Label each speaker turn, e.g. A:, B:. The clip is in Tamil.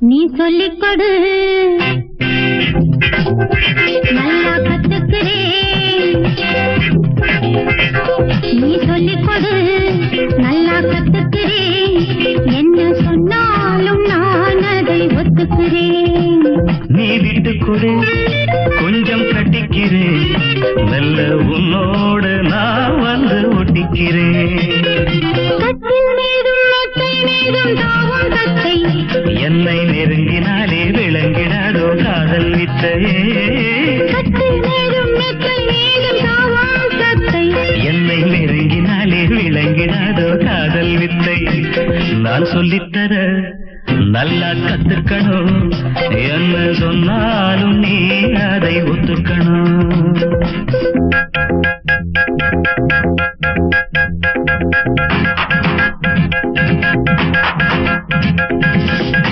A: நீ சொல்லிக் கொடு நல்லா கத்துக்கிறேன். நீ சொல்லிக் கொடு நல்லா கத்துக்கிறேன். என்ன சொன்னாலும் நான் அதை ஒத்துக்கிறேன்.
B: நீ விட்டு கொடு கொஞ்சம் கட்டிக்கிறேன். நல்ல உன்னோடு நான் வந்து ஒட்டிக்கிறேன்.
A: கட்டில் மீதும் மெத்தை மீதும் தாவும் தத்தை
B: என்னை நெருங்கினாலே விளங்கினாரோ காதல் வித்தையே.
A: கட்டில் மீதும் மெத்தை மீதும் தாவும் தத்தை
B: என்னை நெருங்கினாலே விளங்கினாரோ காதல் வித்தை. நான் சொல்லித்தர நல்லா கத்துக்கணும். என்ன சொன்னாலும் நீ அதை ஒத்துக்கணும்.